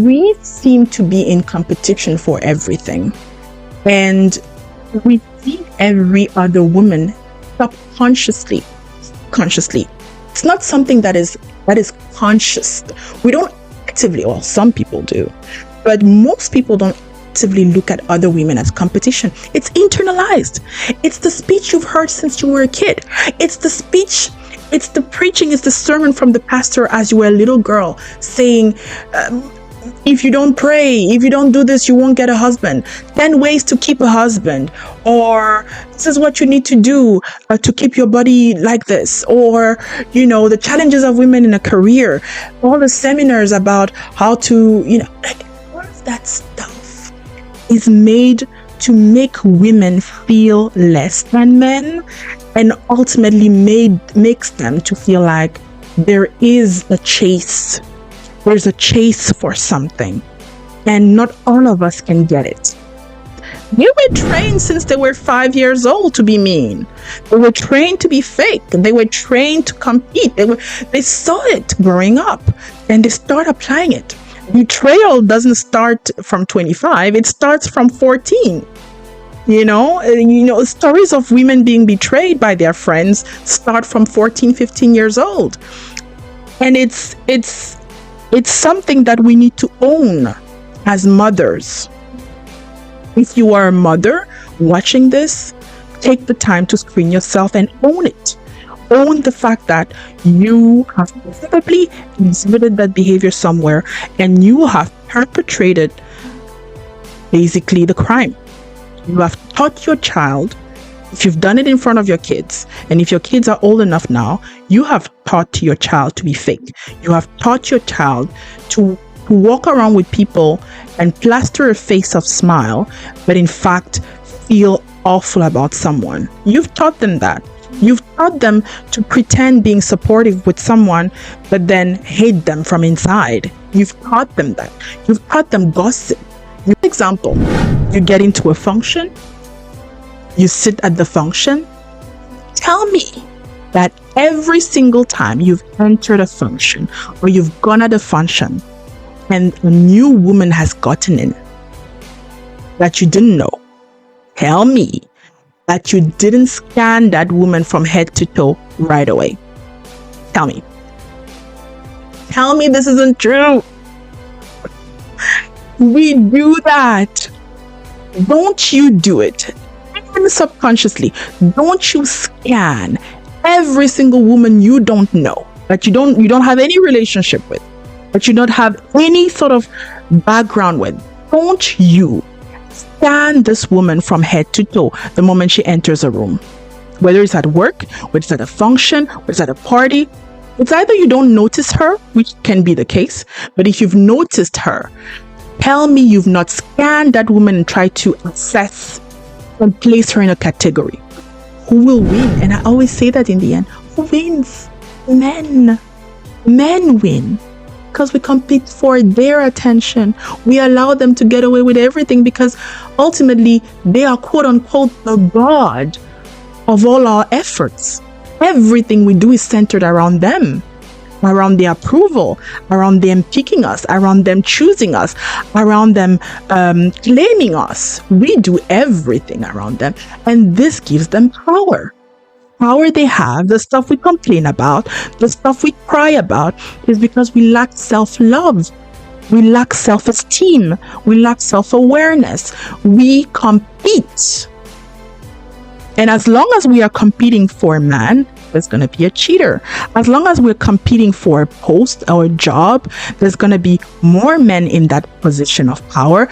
we seem to be in competition for everything. And we see every other woman subconsciously, consciously. It's not something that is conscious. We don't actively, or some people do, but most people don't actively look at other women as competition. It's internalized. It's the speech you've heard since you were a kid. It's the speech, it's the preaching, it's the sermon from the pastor as you were a little girl saying, if you don't pray, if you don't do this, you won't get a husband. 10 ways to keep a husband. Or this is what you need to do to keep your body like this. Or, the challenges of women in a career. All the seminars about how to, all of that stuff is made to make women feel less than men, and ultimately makes them to feel like there is a chase. There's a chase for something, and not all of us can get it. They were trained since they were 5 years old to be mean. They were trained to be fake. They were trained to compete. They saw it growing up, and they start applying it. Betrayal doesn't start from 25. It starts from 14. Stories of women being betrayed by their friends start from 14, 15 years old. And it's something that we need to own as mothers. If you are a mother watching this, take the time to screen yourself and own it. Own the fact that you have probably exhibited that behavior somewhere, and you have perpetrated basically the crime. You have taught your child, if you've done it in front of your kids, and if your kids are old enough now, you have taught your child to be fake. You have taught your child to walk around with people and plaster a face of smile, but in fact feel awful about someone. You've taught them that. You've taught them to pretend being supportive with someone, but then hate them from inside. You've taught them that. You've taught them gossip. For example, you get into a function, you sit at the function. Tell me that every single time you've entered a function or you've gone at a function and a new woman has gotten in that you didn't know, tell me that you didn't scan that woman from head to toe right away. Tell me. Tell me this isn't true. We do that. Don't you do it? Even subconsciously, don't you scan every single woman you don't know, that you don't have any relationship with, that you don't have any sort of background with? Don't you scan this woman from head to toe the moment she enters a room? Whether it's at work, whether it's at a function, whether it's at a party, it's either you don't notice her, which can be the case, but if you've noticed her, tell me you've not scanned that woman and tried to assess and place her in a category. Who will win? And I always say that in the end. Who wins? Men. Men win. Because we compete for their attention. We allow them to get away with everything because ultimately they are quote unquote the god of all our efforts. Everything we do is centered around them, around their approval, around them picking us, around them choosing us, around them claiming us. We do everything around them, and this gives them power. Power they have, the stuff we complain about, the stuff we cry about, is because we lack self-love. We lack self-esteem. We lack self-awareness. We compete. And as long as we are competing for a man, there's going to be a cheater. As long as we're competing for a post or a job, there's going to be more men in that position of power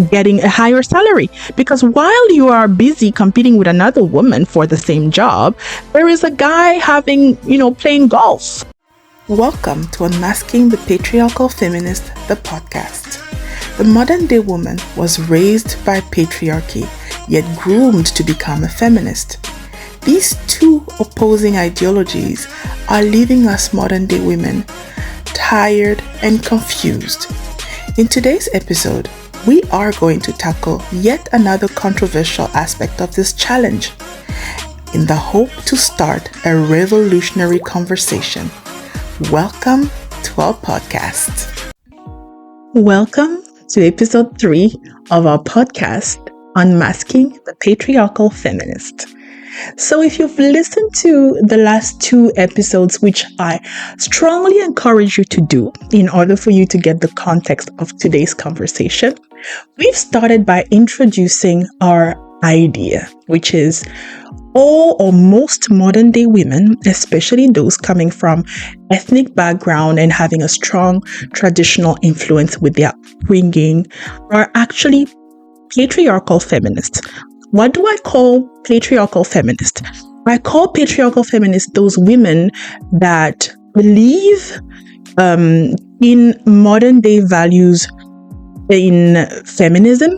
getting a higher salary. Because while you are busy competing with another woman for the same job, there is a guy playing golf. Welcome to Unmasking the Patriarchal Feminist, the podcast. The modern day woman was raised by patriarchy, yet groomed to become a feminist. These two opposing ideologies are leaving us modern day women tired and confused. In today's episode, we are going to tackle yet another controversial aspect of this challenge in the hope to start a revolutionary conversation. Welcome to our podcast. Welcome to episode 3 of our podcast, Unmasking the Patriarchal Feminist. So if you've listened to the last 2 episodes, which I strongly encourage you to do in order for you to get the context of today's conversation, we've started by introducing our idea, which is all or most modern day women, especially those coming from ethnic background and having a strong traditional influence with their upbringing, are actually patriarchal feminists. What do I call patriarchal feminists? I call patriarchal feminists those women that believe in modern day values in feminism.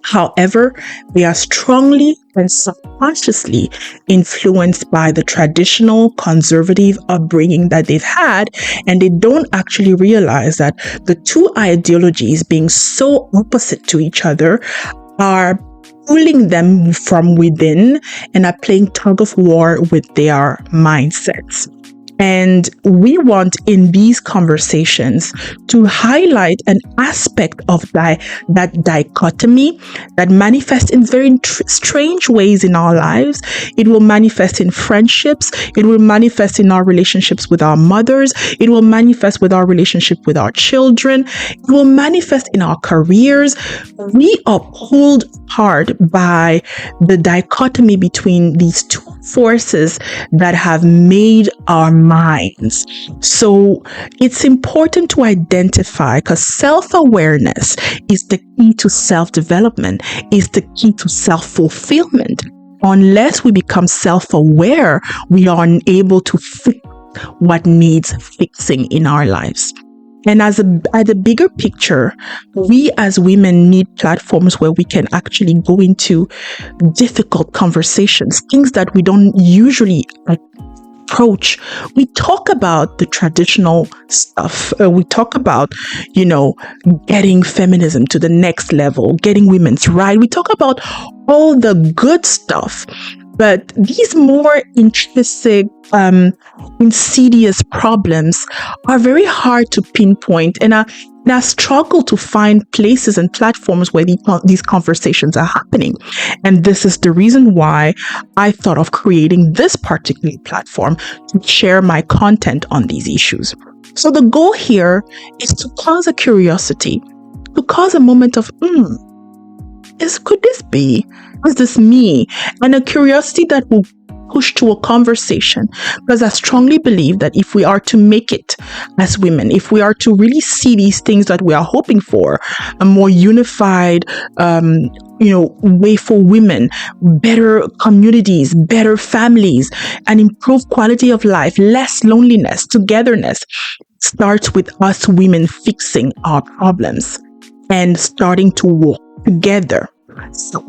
However, they are strongly and subconsciously influenced by the traditional conservative upbringing that they've had, and they don't actually realize that the two ideologies, being so opposite to each other, are pulling them from within and are playing tug of war with their mindsets. And we want in these conversations to highlight an aspect of that dichotomy that manifests in very strange ways in our lives. It will manifest in friendships. It will manifest in our relationships with our mothers. It will manifest with our relationship with our children. It will manifest in our careers. We are pulled hard by the dichotomy between these two forces that have made our minds. So it's important to identify, because self-awareness is the key to self-development, is the key to self-fulfillment. Unless we become self-aware, we are unable to fix what needs fixing in our lives. And at the bigger picture, we as women need platforms where we can actually go into difficult conversations, things that we don't usually approach. We talk about the traditional stuff. We talk about, getting feminism to the next level, getting women's rights. We talk about all the good stuff. But these more intrinsic, insidious problems are very hard to pinpoint, and I struggle to find places and platforms where these conversations are happening. And this is the reason why I thought of creating this particular platform to share my content on these issues. So the goal here is to cause a curiosity, to cause a moment of, could this be? Is this me? And a curiosity that will push to a conversation, because I strongly believe that if we are to make it as women, if we are to really see these things that we are hoping for, a more unified, way for women, better communities, better families, and improved quality of life, less loneliness, togetherness, starts with us women fixing our problems and starting to work together. So,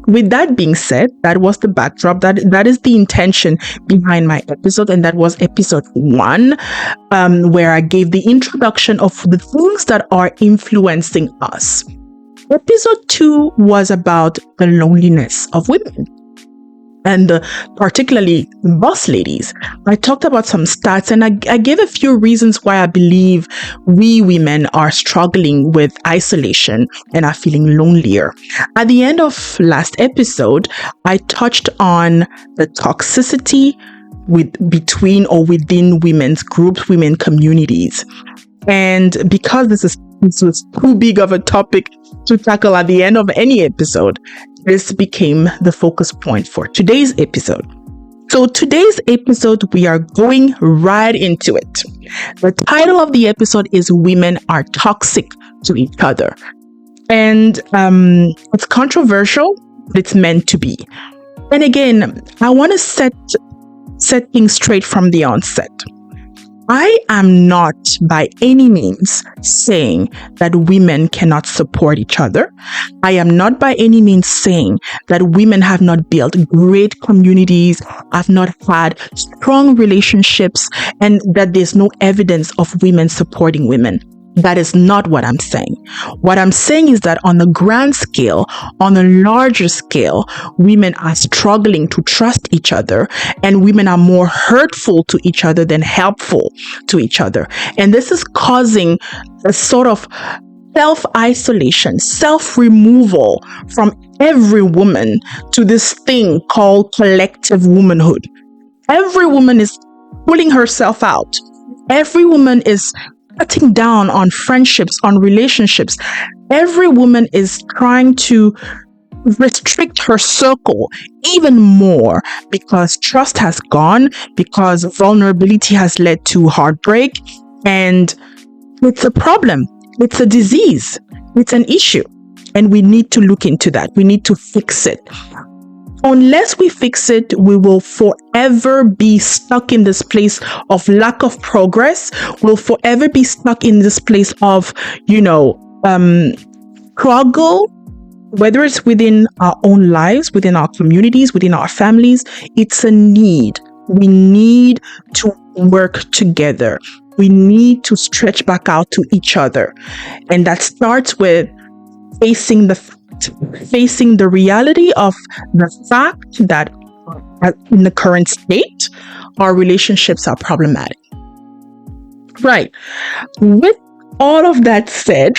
with that being said, that was the backdrop. That is the intention behind my episode, and that was episode 1, where I gave the introduction of the things that are influencing us. Episode 2 was about the loneliness of women, and particularly boss ladies. I talked about some stats, and I gave a few reasons why I believe we women are struggling with isolation and are feeling lonelier. At the end of last episode, I touched on the toxicity between or within women's groups, women communities. And because this was too big of a topic to tackle at the end of any episode, this became the focus point for today's episode. So today's episode, we are going right into it. The title of the episode is Women Are Toxic to Each Other. And it's controversial, but it's meant to be. And again, I want to set things straight from the onset. I am not by any means saying that women cannot support each other. I am not by any means saying that women have not built great communities, have not had strong relationships, and that there's no evidence of women supporting women. That is not what I'm saying. What I'm saying is that on the grand scale, on a larger scale, women are struggling to trust each other, and women are more hurtful to each other than helpful to each other. And this is causing a sort of self-isolation, self-removal from every woman to this thing called collective womanhood. Every woman is pulling herself out. Every woman is cutting down on friendships, on relationships. Every woman is trying to restrict her circle even more because trust has gone, because vulnerability has led to heartbreak, and it's a problem. It's a disease. It's an issue. And we need to look into that. We need to fix it. Unless we fix it, we will forever be stuck in this place of lack of progress. We'll forever be stuck in this place of, struggle, whether it's within our own lives, within our communities, within our families. It's a need. We need to work together. We need to stretch back out to each other. And that starts with facing the reality of the fact that in the current state, our relationships are problematic. Right. With all of that said,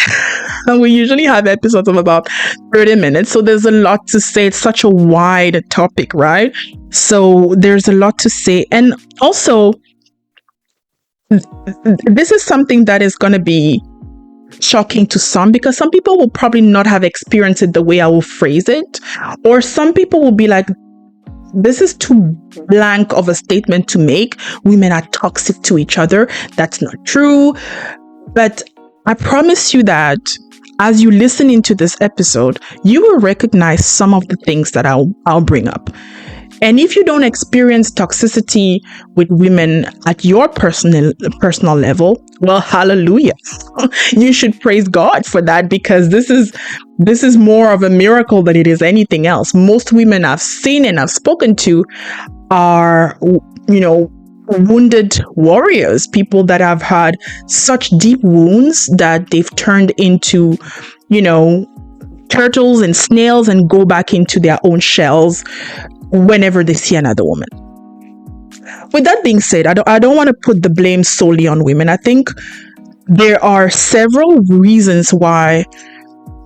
we usually have episodes of about 30 minutes, so there's a lot to say. It's such a wide topic, right? So there's a lot to say. And also, this is something that is going to be shocking to some, because some people will probably not have experienced it the way I will phrase it, or some people will be like, this is too blank of a statement to make. Women are toxic to each other. That's not true. But I promise you that as you listen into this episode, you will recognize some of the things that I'll bring up. And if you don't experience toxicity with women at your personal level, well, hallelujah. You should praise God for that, because this is more of a miracle than it is anything else. Most women I've seen and I've spoken to are, wounded warriors, people that have had such deep wounds that they've turned into, turtles and snails and go back into their own shells whenever they see another woman. With that being said, I don't want to put the blame solely on women. I think there are several reasons why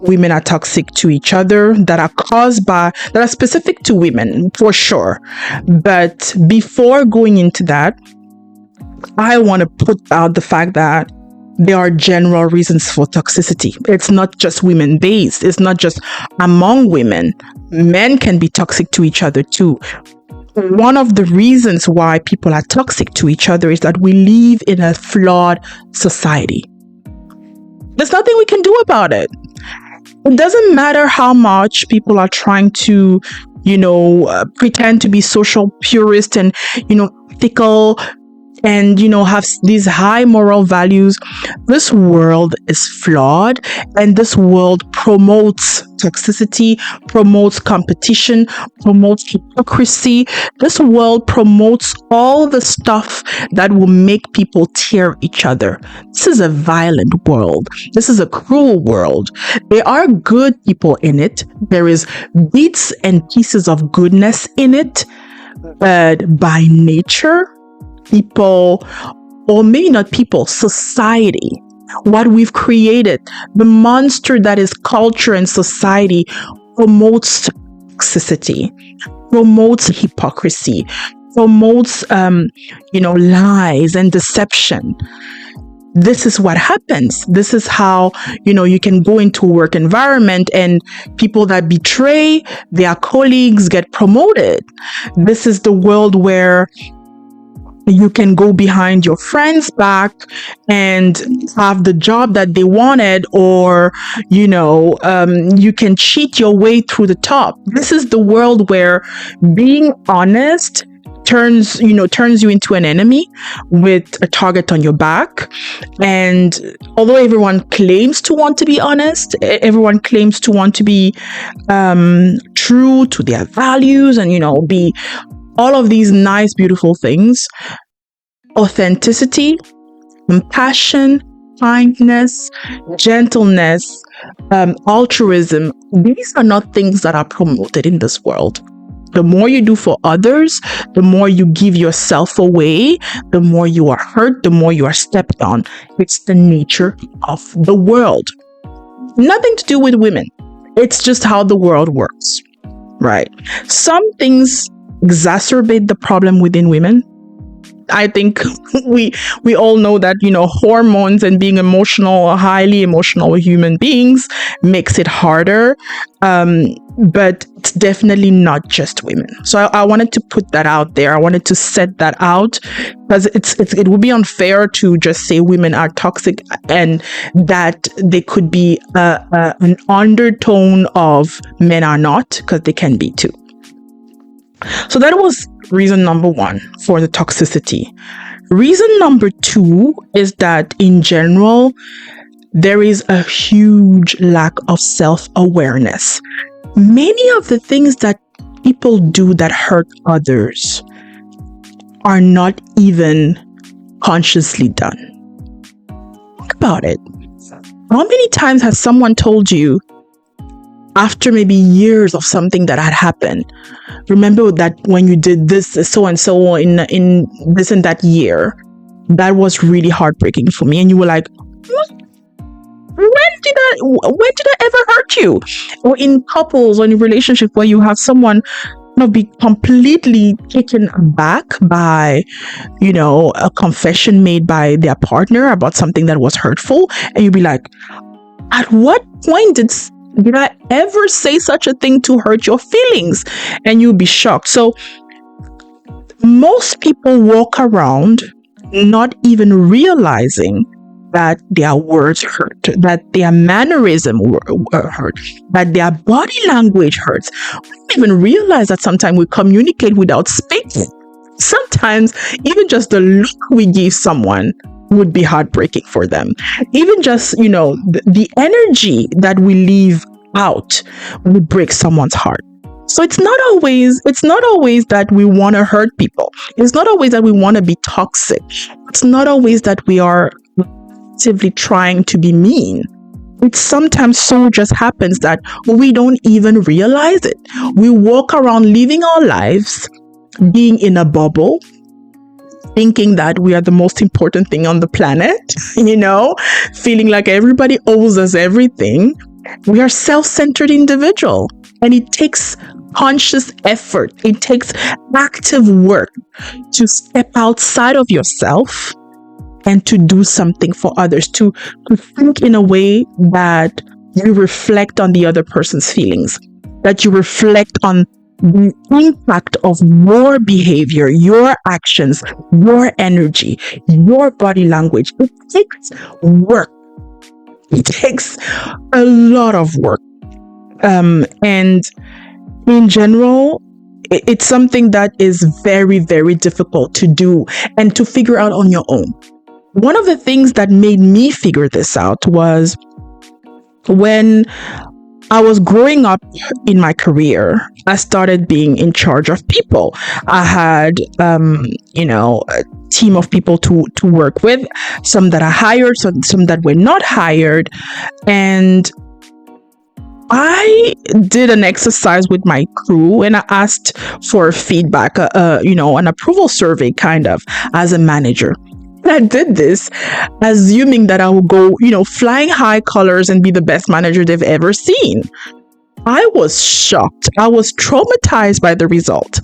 women are toxic to each other that are specific to women, for sure. But before going into that, I want to put out the fact that there are general reasons for toxicity. It's not just women based. It's not just among women. Men can be toxic to each other too. One of the reasons why people are toxic to each other is that we live in a flawed society. There's nothing we can do about it. It doesn't matter how much people are trying to, pretend to be social purist and, ethical and, have these high moral values. This world is flawed, and this world promotes toxicity, promotes competition, promotes hypocrisy. This world promotes all the stuff that will make people tear each other. This is a violent world. This is a cruel world. There are good people in it. There is bits and pieces of goodness in it, but by nature, people, or maybe not people, society, what we've created, the monster that is culture and society, promotes toxicity, promotes hypocrisy, promotes, lies and deception. This is what happens. This is how, you can go into a work environment and people that betray their colleagues get promoted. This is the world where you can go behind your friend's back and have the job that they wanted, or, you can cheat your way through the top. This is the world where being honest turns you into an enemy with a target on your back. And although everyone claims to want to be honest, everyone claims to want to be true to their values and, be all of these nice, beautiful things, authenticity, compassion, kindness, gentleness, altruism. These are not things that are promoted in this world. The more you do for others, the more you give yourself away, the more you are hurt, the more you are stepped on. It's the nature of the world. Nothing to do with women. It's just how the world works, right? Some things exacerbate the problem within women. I think we all know that, hormones and being emotional, highly emotional human beings makes it harder. But it's definitely not just women. So I wanted to put that out there. I wanted to set that out because it would be unfair to just say women are toxic and that they could be an undertone of men are not, because they can be too. So that was reason number one for the toxicity. Reason number two is that in general, there is a huge lack of self-awareness. Many of the things that people do that hurt others are not even consciously done. Think about it. How many times has someone told you, after maybe years of something that had happened, remember that when you did this so and so in this and that year, that was really heartbreaking for me, and you were like, what? When did I ever hurt you? Or in couples or in a relationship where you have someone be completely taken aback by, a confession made by their partner about something that was hurtful, and you'd be like, at what point did I ever say such a thing to hurt your feelings? And you'll be shocked. So most people walk around not even realizing that their words hurt, that their mannerism hurt, that their body language hurts. We don't even realize that sometimes we communicate without speaking. Sometimes even just the look we give someone would be heartbreaking for them. Even just, the energy that we leave out would break someone's heart. So it's not always that we want to hurt people. It's not always that we want to be toxic. It's not always that we are actively trying to be mean. It sometimes so just happens that we don't even realize it. We walk around living our lives, being in a bubble, thinking that we are the most important thing on the planet, feeling like everybody owes us everything. We are self-centered individual, and it takes conscious effort. It takes active work to step outside of yourself and to do something for others, to think in a way that you reflect on the other person's feelings, that you reflect on the impact of your behavior, your actions, your energy, your body language. It takes work. It takes a lot of work. And in general, it's something that is very, very difficult to do and to figure out on your own. One of the things that made me figure this out was when I was growing up in my career, I started being in charge of people. I had, a team of people to work with, some that I hired, some that were not hired. And I did an exercise with my crew and I asked for feedback, an approval survey kind of as a manager. And I did this assuming that I would go, flying high colors and be the best manager they've ever seen. I was shocked. I was traumatized by the result.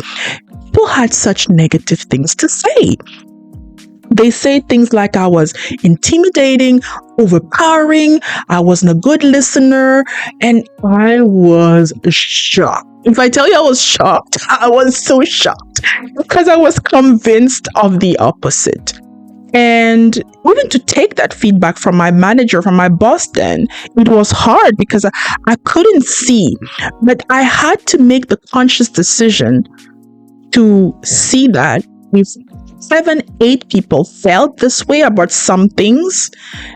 People had such negative things to say. They say things like I was intimidating, overpowering, I wasn't a good listener, and I was shocked. If I tell you I was shocked, I was so shocked because I was convinced of the opposite. And even to take that feedback from my manager, from my boss then, it was hard because I couldn't see. But I had to make the conscious decision to see that if 7, 8 people felt this way about some things,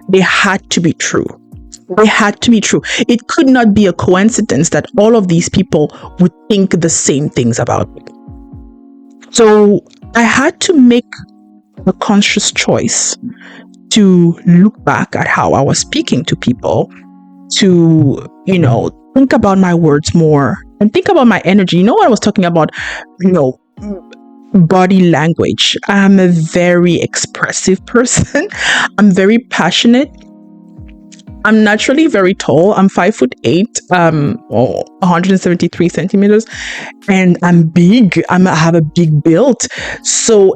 they had to be true. They had to be true. It could not be a coincidence that all of these people would think the same things about me. So I had to make a conscious choice to look back at how I was speaking to people, to, think about my words more and think about my energy. You know what I was talking about, body language. I'm a very expressive person. I'm very passionate. I'm naturally very tall. I'm 5'8", 173 centimeters, and I'm big. I have a big build.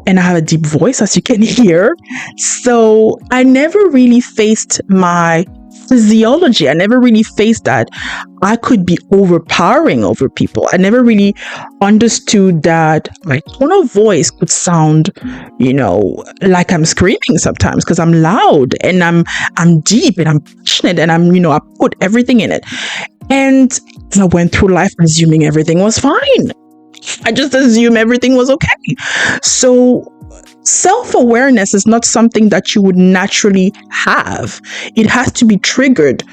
And I have a deep voice, as you can hear. So I never really faced my physiology. I never really faced that I could be overpowering over people. I never really understood that my tone of voice could sound, like I'm screaming sometimes, because I'm loud and I'm deep and I'm passionate and I put everything in it. And I went through life assuming everything was fine. I just assumed everything was okay. So self-awareness is not something that you would naturally have. It has to be triggered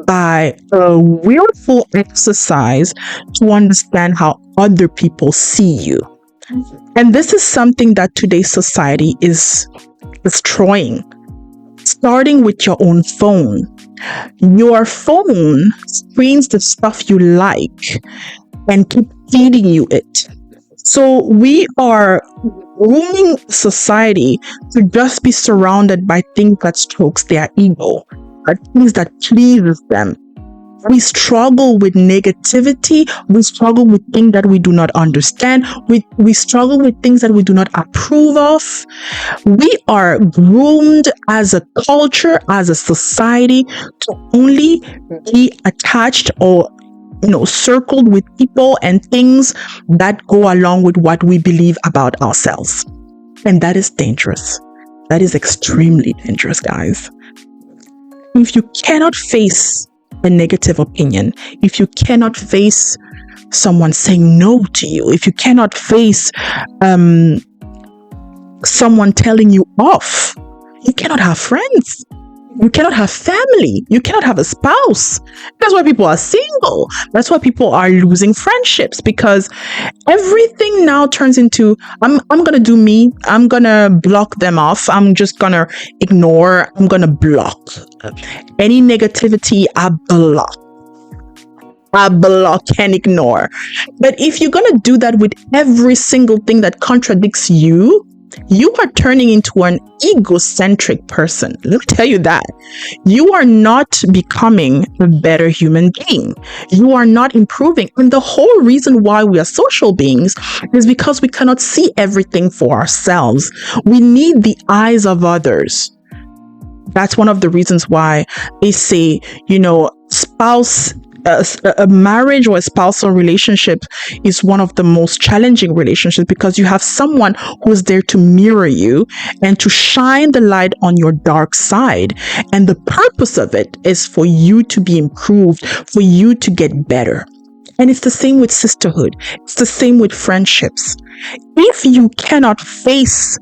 by a willful exercise to understand how other people see you. And this is something that today's society is destroying, starting with your own phone. Your phone screens the stuff you like and keep feeding you it. So we are grooming society to just be surrounded by things that strokes their ego, by things that pleases them. We struggle with negativity. We struggle with things that we do not understand. We struggle with things that we do not approve of. We are groomed as a culture, as a society, to only be attached or circled with people and things that go along with what we believe about ourselves. And that is dangerous. That is extremely dangerous, guys. If you cannot face a negative opinion, if you cannot face someone saying no to you, if you cannot face someone telling you off, you cannot have friends. You cannot have family. You cannot have a spouse. That's why people are single. That's why people are losing friendships, because everything now turns into, I'm going to do me. I'm going to block them off. I'm just going to ignore. I'm going to block. Any negativity, I block. I block and ignore. But if you're going to do that with every single thing that contradicts you, you are turning into an egocentric person. Let me tell you that. You are not becoming a better human being. You are not improving. And the whole reason why we are social beings is because we cannot see everything for ourselves. We need the eyes of others. That's one of the reasons why they say, a marriage or a spousal relationship is one of the most challenging relationships, because you have someone who is there to mirror you and to shine the light on your dark side. And the purpose of it is for you to be improved, for you to get better. And it's the same with sisterhood. It's the same with friendships. If you cannot face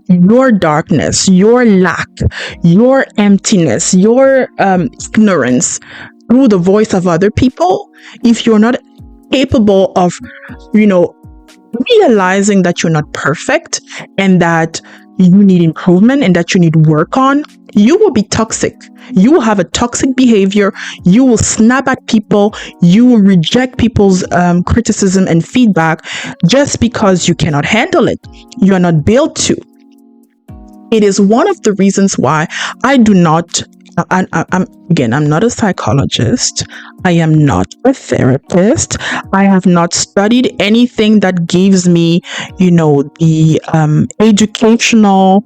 your darkness, your lack, your emptiness, your ignorance through the voice of other people, if you're not capable of, realizing that you're not perfect and that you need improvement and that you need work on, you will be toxic. You will have a toxic behavior. You will snap at people. You will reject people's criticism and feedback just because you cannot handle it. You are not built to. It is one of the reasons why I do not. I'm not a psychologist. I am not a therapist. I have not studied anything that gives me, the educational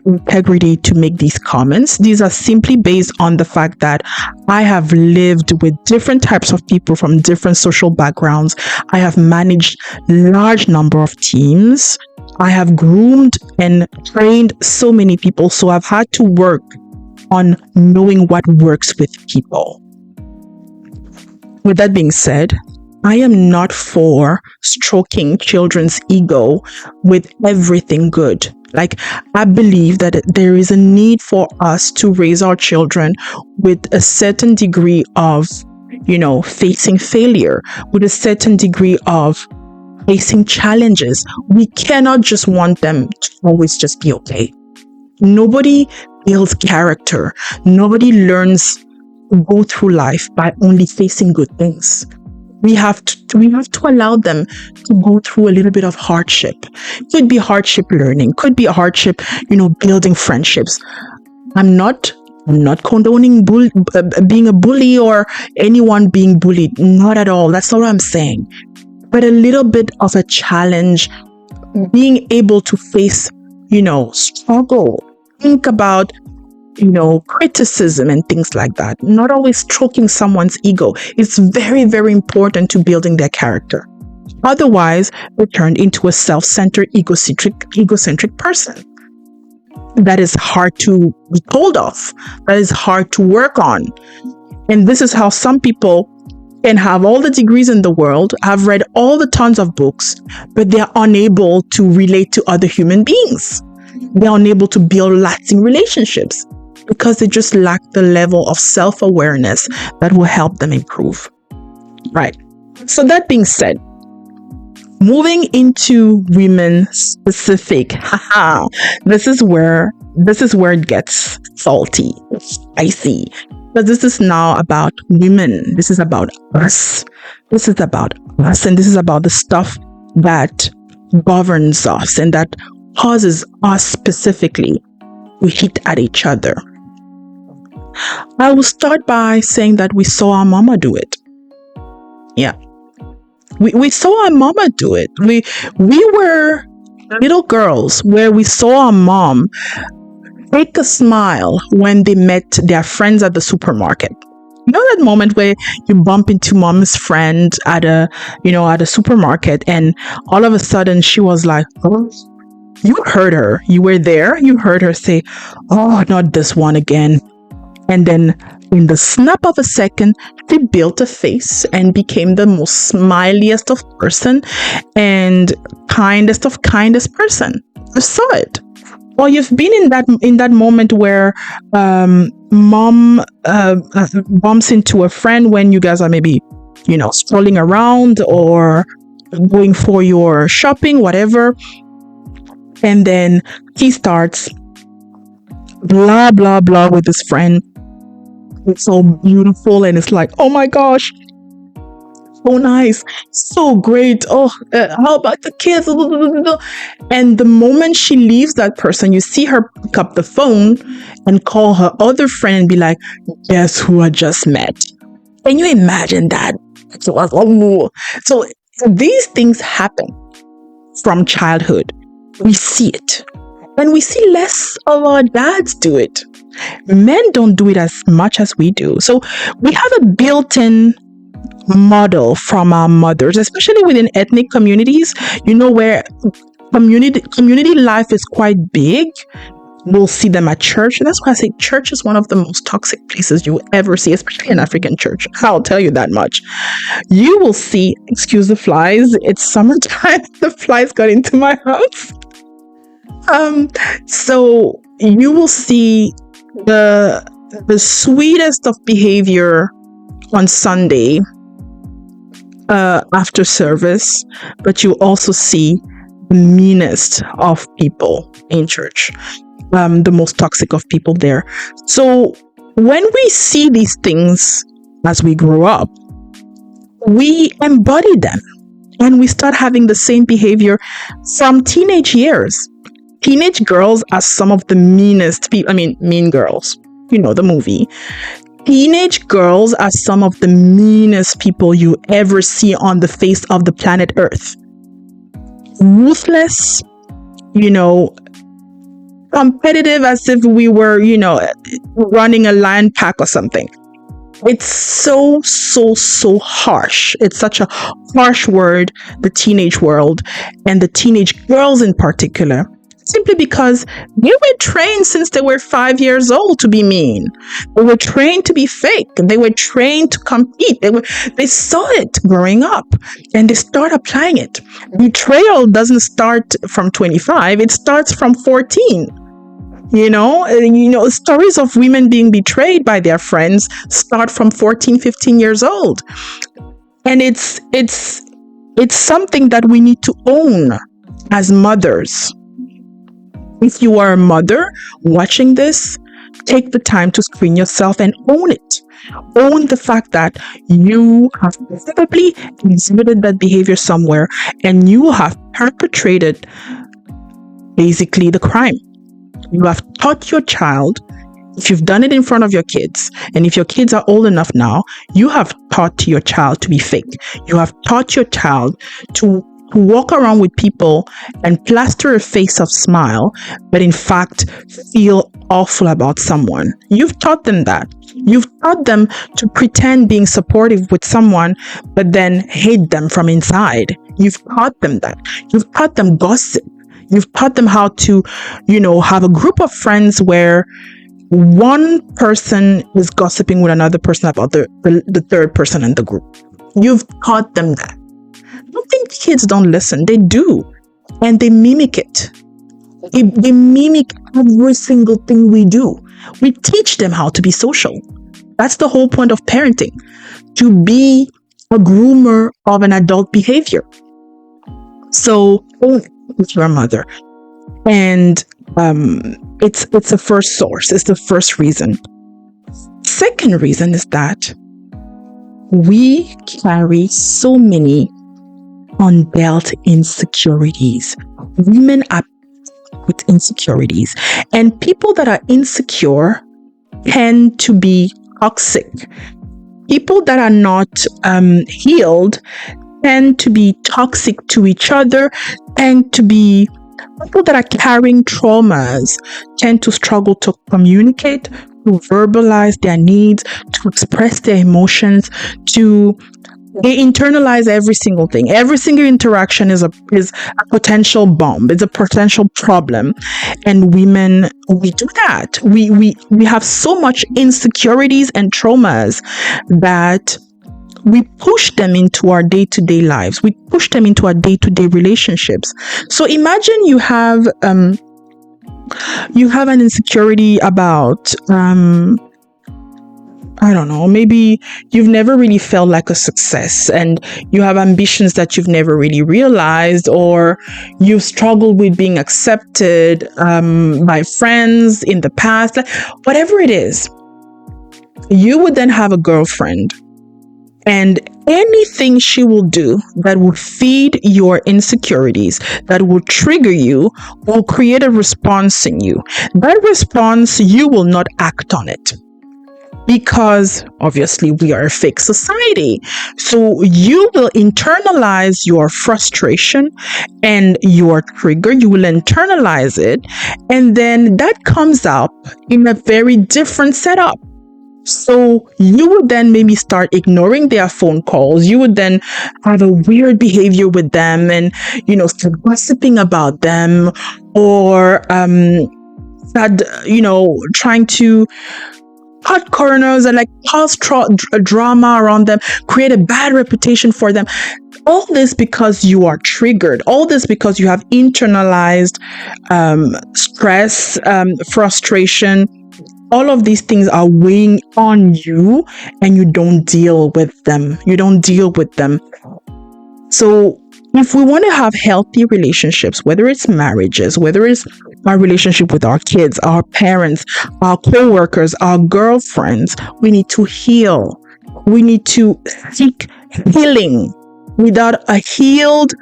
integrity to make these comments. These are simply based on the fact that I have lived with different types of people from different social backgrounds. I have managed large number of teams. I have groomed and trained so many people. So I've had to work on knowing what works with people. With that being said, I am not for stroking children's ego with everything good. I believe that there is a need for us to raise our children with a certain degree of, facing failure, with a certain degree of facing challenges. We cannot just want them to always just be okay. Nobody builds character. Nobody learns to go through life by only facing good things. We have to allow them to go through a little bit of hardship. Could be hardship learning, could be a hardship, building friendships. I'm not condoning being a bully or anyone being bullied. Not at all. That's not what I'm saying. But a little bit of a challenge, being able to face, struggle, think about, criticism and things like that. Not always stroking someone's ego. It's very, very important to building their character. Otherwise, we're turned into a self-centered, egocentric person. That is hard to be told off. That is hard to work on. And this is how some people can have all the degrees in the world, have read all the tons of books, but they're unable to relate to other human beings. They're unable to build lasting relationships because they just lack the level of self-awareness that will help them improve. Right. So that being said, moving into women specific, this is where it gets salty, spicy. But this is now about women. This is about us. This is about us, and this is about the stuff that governs us and that causes us specifically to hit at each other. I will start by saying that we saw our mama do it. Yeah. We saw our mama do it. We were little girls where we saw our mom take a smile when they met their friends at the supermarket. You know that moment where you bump into mom's friend at a supermarket, and all of a sudden she was like, oh, you heard her. You were there. You heard her say, oh, not this one again. And then in the snap of a second, she built a face and became the most smiliest of person and kindest of kindest person. You saw it. Or you've been in that moment where mom bumps into a friend when you guys are maybe, strolling around or going for your shopping, whatever. And then he starts blah, blah, blah with his friend. It's so beautiful, and it's like, oh my gosh, so nice, so great. Oh, how about the kids? And the moment she leaves that person, you see her pick up the phone and call her other friend and be like, guess who I just met? Can you imagine that? So these things happen from childhood. We see it. And we see less of our dads do it. Men don't do it as much as we do. So we have a built-in model from our mothers, especially within ethnic communities, where community life is quite big. We'll see them at church. And that's why I say church is one of the most toxic places you will ever see, especially an African church. I'll tell you that much. You will see, excuse the flies, it's summertime. The flies got into my house. So you will see the sweetest of behavior on Sunday after service, but you also see the meanest of people in church, the most toxic of people there. So when we see these things as we grow up, we embody them and we start having the same behavior from teenage years. Teenage girls are some of the meanest people. I mean, Mean Girls, the movie. Teenage girls are some of the meanest people you ever see on the face of the planet Earth. Ruthless, competitive as if we were, running a lion pack or something. It's so harsh. It's such a harsh word, the teenage world, and the teenage girls in particular. Simply because they were trained since they were 5 years old to be mean. They were trained to be fake. They were trained to compete. They saw it growing up and they start applying it. Betrayal doesn't start from 25. It starts from 14. Stories of women being betrayed by their friends start from 14, 15 years old. And it's something that we need to own as mothers. If you are a mother watching this, take the time to screen yourself and own it. Own the fact that you have probably exhibited that behavior somewhere and you have perpetrated basically the crime. You have taught your child, if you've done it in front of your kids, and if your kids are old enough now, you have taught your child to be fake. You have taught your child to walk around with people and plaster a face of smile, but in fact feel awful about someone. You've taught them that. You've taught them to pretend being supportive with someone, but then hate them from inside. You've taught them that. You've taught them gossip. You've taught them how to, have a group of friends where one person is gossiping with another person about the third person in the group. You've taught them that. Don't think kids don't listen. They do. And they mimic it. They mimic every single thing we do. We teach them how to be social. That's the whole point of parenting. To be a groomer of an adult behavior. So, with your mother. And it's a first source. It's the first reason. Second reason is that we carry so many undealt insecurities. Women are with insecurities, and people that are insecure tend to be toxic. People that are not healed tend to be toxic to each other, tend to be people that are carrying traumas, tend to struggle to communicate, to verbalize their needs, to express their emotions, they internalize every single thing. Every single interaction is a potential bomb. It's a potential problem. And women, we do that. We have so much insecurities and traumas that we push them into our day-to-day lives. We push them into our day-to-day relationships. So imagine you have an insecurity about I don't know, maybe you've never really felt like a success and you have ambitions that you've never really realized, or you've struggled with being accepted by friends in the past, whatever it is. You would then have a girlfriend, and anything she will do that will feed your insecurities, that will trigger you, will create a response in you. That response, you will not act on it. Because obviously we are a fake society. So you will internalize your frustration and your trigger. You will internalize it. And then that comes up in a very different setup. So you would then maybe start ignoring their phone calls. You would then have a weird behavior with them and, start gossiping about them, or start, trying to cut corners and cause drama around them, create a bad reputation for them. All this because you are triggered. All this because you have internalized stress, frustration. All of these things are weighing on you and you don't deal with them. So if we want to have healthy relationships, whether it's marriages, whether it's our relationship with our kids, our parents, our co-workers, our girlfriends, we need to heal. We need to seek healing. Without a healed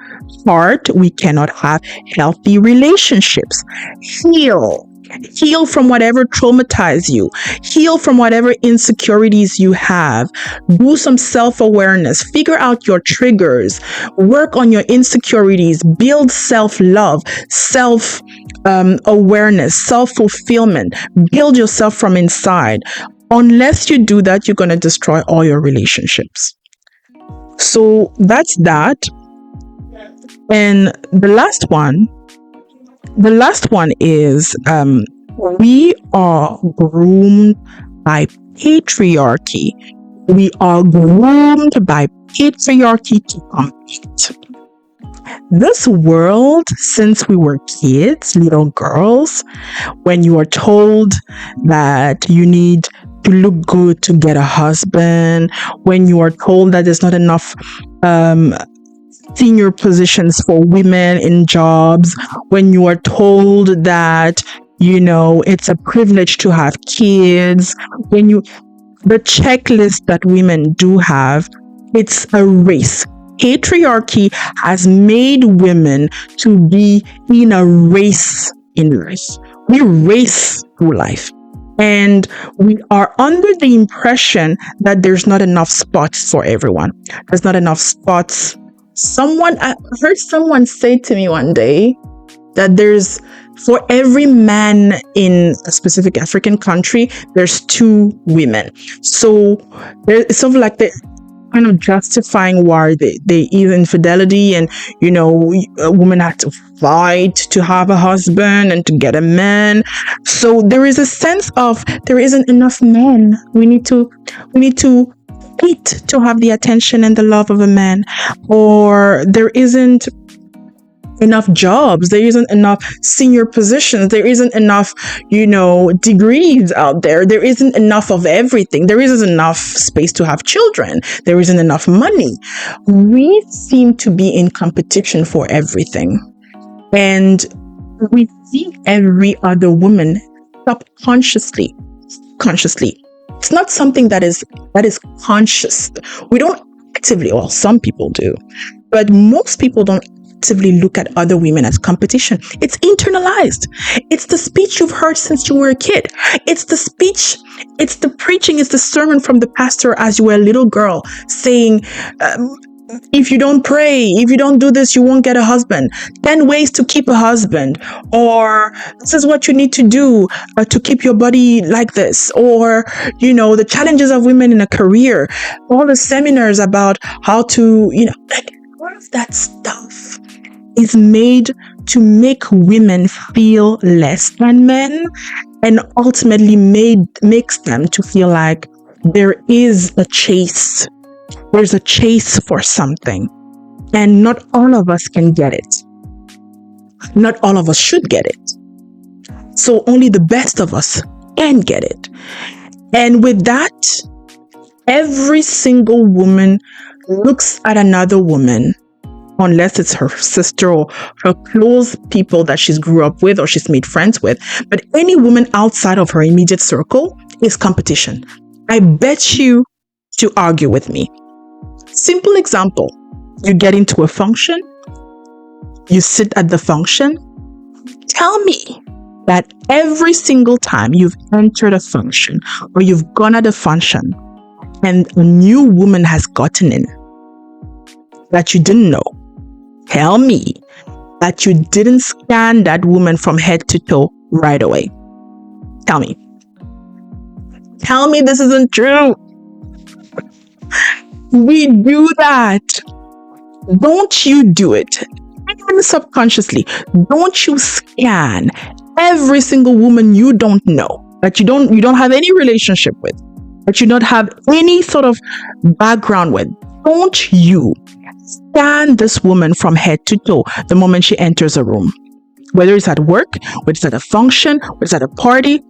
heart, we cannot have healthy relationships. Heal from whatever traumatized you. Heal from whatever insecurities you have. Do some self-awareness. Figure out your triggers. Work on your insecurities. Build self-love, self-awareness, self-fulfillment. Build yourself from inside. Unless you do that, you're going to destroy all your relationships. So that's that. And the last one is we are groomed by patriarchy. We are groomed by patriarchy to compete. This world, since we were kids, little girls, when you are told that you need to look good to get a husband, when you are told that there's not enough senior positions for women in jobs, when you are told that It's a privilege to have kids. The checklist that women do have, it's a race. Patriarchy has made women to be in a race in life. We race through life. And we are under the impression that there's not enough spots for everyone. There's not enough spots. I heard someone say to me one day that for every man in a specific African country, there's 2 women. So it's sort of like the kind of justifying why they either infidelity, and a woman had to fight to have a husband and to get a man. So there is a sense of there isn't enough men. We need to eat to have the attention and the love of a man, or there isn't enough jobs, there isn't enough senior positions, there isn't enough degrees out there isn't enough of everything, there isn't enough space to have children, there isn't enough money. We seem to be in competition for everything, and we see every other woman subconsciously, consciously. It's not something that is conscious. We don't actively, well, some people do, but most people don't actively look at other women as competition. It's internalized. It's the speech you've heard since you were a kid. It's the speech, it's the preaching, it's the sermon from the pastor as you were a little girl saying, if you don't pray, if you don't do this, you won't get a husband. 10 ways to keep a husband. Or this is what you need to do to keep your body like this. Or, the challenges of women in a career. All the seminars about how to, all of that stuff is made to make women feel less than men, and ultimately makes them to feel like there is a chase. There's a chase for something, and not all of us can get it. Not all of us should get it. So only the best of us can get it. And with that, every single woman looks at another woman, unless it's her sister or her close people that she's grew up with or she's made friends with. But any woman outside of her immediate circle is competition. I bet you to argue with me. Simple example. You get into a function. You sit at the function. Tell me that every single time you've entered a function or you've gone at a function and a new woman has gotten in that you didn't know, tell me that you didn't scan that woman from head to toe right away. Tell me. Tell me this isn't true. We do that. Don't you do it? Even subconsciously, don't you scan every single woman you don't know, that you don't have any relationship with, that you don't have any sort of background with? Don't you scan this woman from head to toe the moment she enters a room? Whether it's at work, whether it's at a function, whether it's at a party,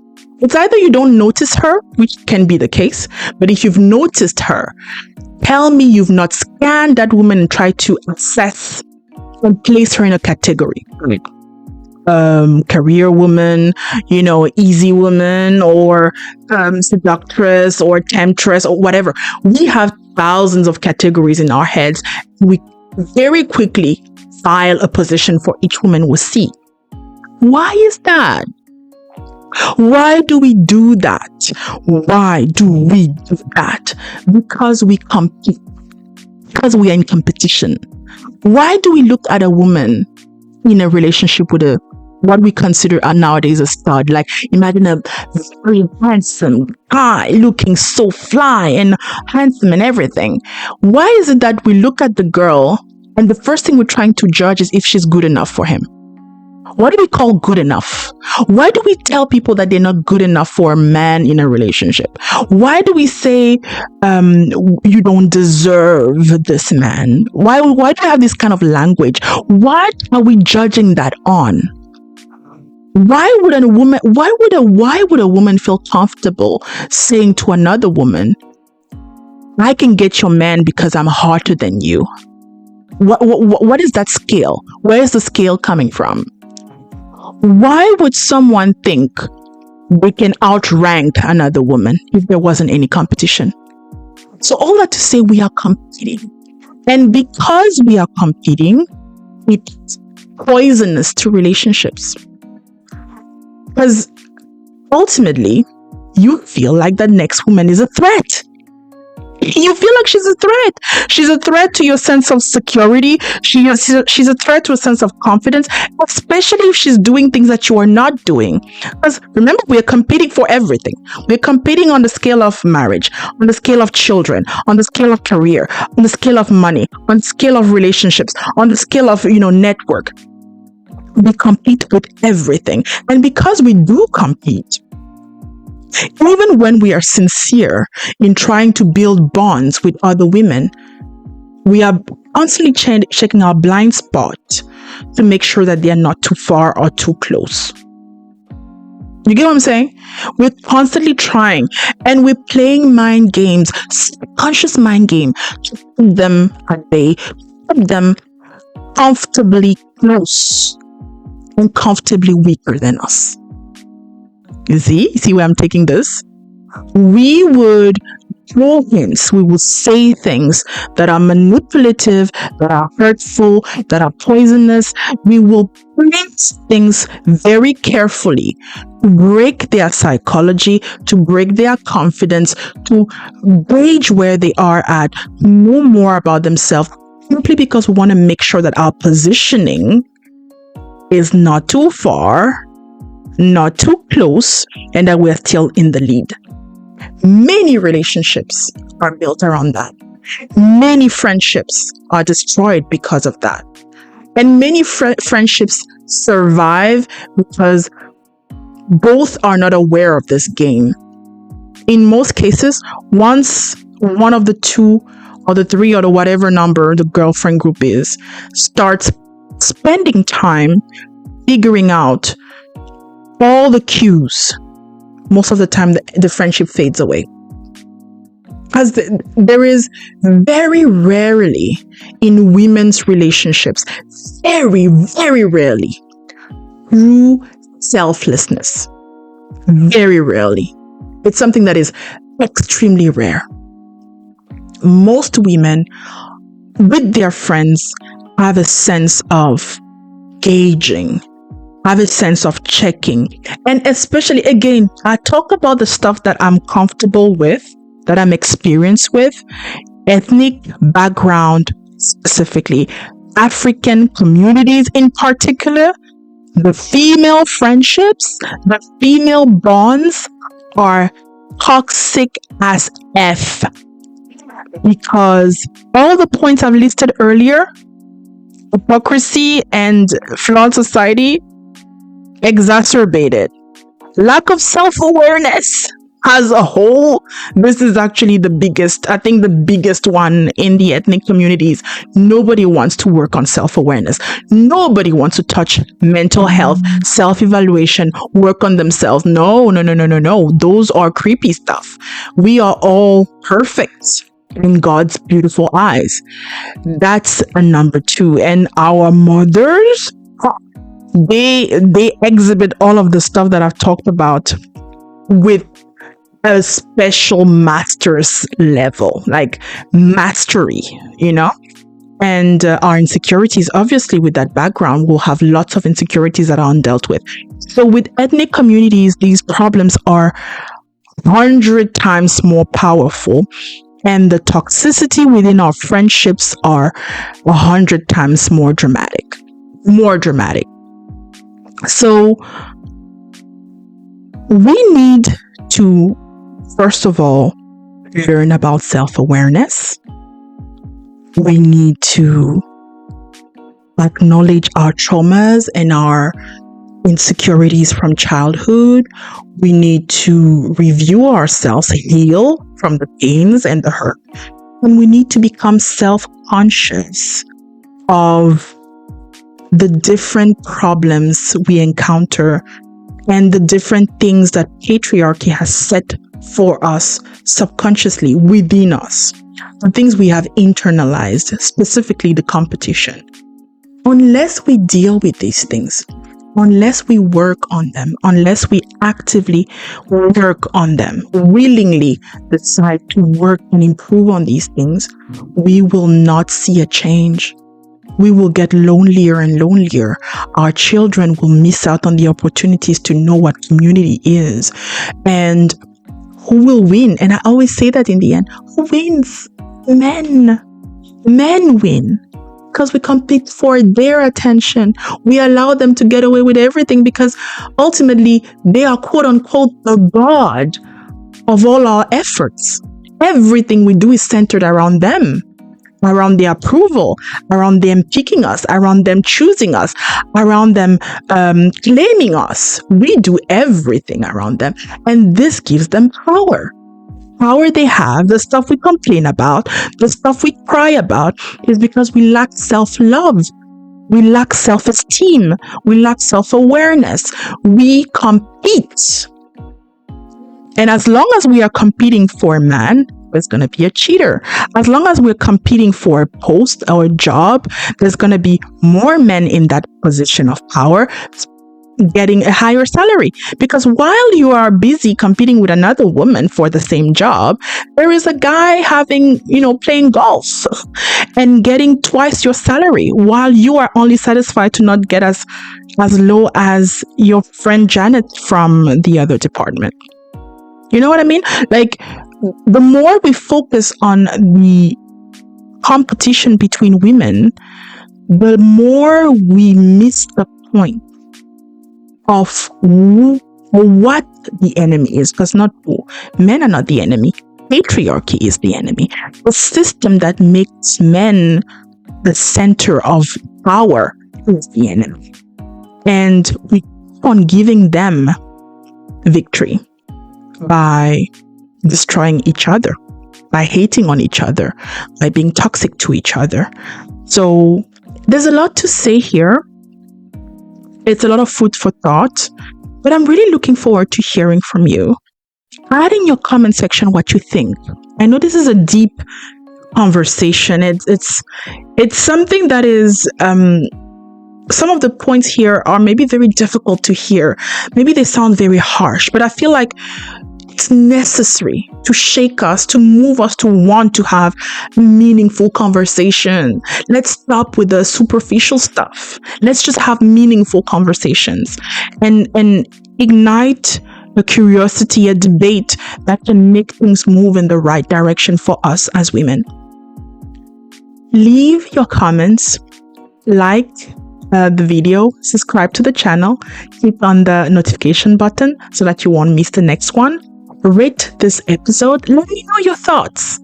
it's either you don't notice her, which can be the case, but if you've noticed her, tell me you've not scanned that woman and tried to assess and place her in a category. Career woman, easy woman, or seductress, or temptress, or whatever. We have thousands of categories in our heads. We very quickly file a position for each woman we see. Why is that? Why do we do that? Why do we do that? Because we compete. Because we are in competition. Why do we look at a woman in a relationship with what we consider nowadays a stud? Like, imagine a very handsome guy looking so fly and handsome and everything. Why is it that we look at the girl and the first thing we're trying to judge is if she's good enough for him? What do we call good enough? Why do we tell people that they're not good enough for a man in a relationship? Why do we say you don't deserve this man? Why do we have this kind of language? What are we judging that on? Why would a woman feel comfortable saying to another woman, I can get your man because I'm hotter than you? What is that scale? Where is the scale coming from? Why would someone think they can outrank another woman if there wasn't any competition? So all that to say, we are competing. And because we are competing, it's poisonous to relationships. Because ultimately, you feel like the next woman is a threat. You feel like she's a threat. She's a threat to your sense of security. She's a threat to a sense of confidence, especially if she's doing things that you are not doing. Because remember, we are competing for everything. We're competing on the scale of marriage, on the scale of children, on the scale of career, on the scale of money, on the scale of relationships, on the scale of, network. We compete with everything. And because we do compete, even when we are sincere in trying to build bonds with other women, we are constantly checking our blind spot to make sure that they are not too far or too close. You get what I'm saying? We're constantly trying, and we're playing mind games, subconscious mind game, to keep them at bay, keep them comfortably close and comfortably weaker than us. You see where I'm taking this? We would throw hints, we will say things that are manipulative, that are hurtful, that are poisonous. We will place things very carefully to break their psychology, to break their confidence, to gauge where they are at, know more about themselves, simply because we want to make sure that our positioning is not too far, not too close, and that we're still in the lead. Many relationships are built around that. Many friendships are destroyed because of that. And many friendships survive because both are not aware of this game. In most cases, once one of the two or the three or the whatever number the girlfriend group is starts spending time figuring out all the cues, most of the time the friendship fades away. Because there is very rarely in women's relationships, very, very rarely, true selflessness. Very rarely. It's something that is extremely rare. Most women with their friends have a sense of gauging, have a sense of checking. And especially, again, I talk about the stuff that I'm comfortable with, that I'm experienced with, ethnic background specifically, African communities in particular. The female friendships, the female bonds are toxic as F. Because all the points I've listed earlier, hypocrisy and flawed society, exacerbated. Lack of self-awareness as a whole. This is actually the biggest one in the ethnic communities. Nobody wants to work on self-awareness. Nobody wants to touch mental health, self-evaluation, work on themselves. No. Those are creepy stuff. We are all perfect in God's beautiful eyes. That's a number two. And our mothers, they exhibit all of the stuff that I've talked about with a special master's level, like mastery, and our insecurities, obviously with that background, we'll have lots of insecurities that are undealt with. So with ethnic communities, these problems are 100 times more powerful, and the toxicity within our friendships are 100 times more dramatic. So we need to, first of all, learn about self-awareness. We need to acknowledge our traumas and our insecurities from childhood. We need to review ourselves, heal from the pains and the hurt. And we need to become self-conscious of the different problems we encounter and the different things that patriarchy has set for us subconsciously within us. The things we have internalized, specifically the competition. Unless we deal with these things, unless we work on them, unless we actively work on them, willingly decide to work and improve on these things, we will not see a change. We will get lonelier and lonelier. Our children will miss out on the opportunities to know what community is. And who will win? And I always say that in the end, who wins? Men. Men win. Because we compete for their attention. We allow them to get away with everything because ultimately they are quote unquote the god of all our efforts. Everything we do is centered around them, around their approval, around them picking us, around them choosing us, around them claiming us. We do everything around them. And this gives them power. Power they have, the stuff we complain about, the stuff we cry about, is because we lack self-love. We lack self-esteem. We lack self-awareness. We compete. And as long as we are competing for a man, there's going to be a cheater. As long as we're competing for a post or a job, there's going to be more men in that position of power getting a higher salary. Because while you are busy competing with another woman for the same job, there is a guy playing golf and getting twice your salary, while you are only satisfied to not get as low as your friend Janet from the other department. You know what I mean? Like, the more we focus on the competition between women, the more we miss the point of who or what the enemy is. Because not who. Men are not the enemy. Patriarchy is the enemy. The system that makes men the center of power is the enemy. And we keep on giving them victory by destroying each other, by hating on each other, by being toxic to each other. So there's a lot to say here. It's a lot of food for thought, but I'm really looking forward to hearing from you. Add in your comment section what you think. I know this is a deep conversation. It's something that is some of the points here are maybe very difficult to hear. Maybe they sound very harsh, but I feel like it's necessary to shake us, to move us to want to have meaningful conversation. Let's stop with the superficial stuff. Let's just have meaningful conversations and ignite a curiosity, a debate that can make things move in the right direction for us as women. Leave your comments, like the video, subscribe to the channel, click on the notification button so that you won't miss the next one. Rate this episode. Let me know your thoughts.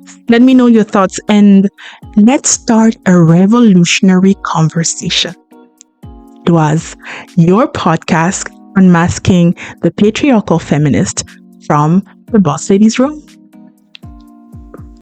And let's start a revolutionary conversation. It was your podcast, Unmasking the Patriarchal Feminist, from the Boss Lady's Room.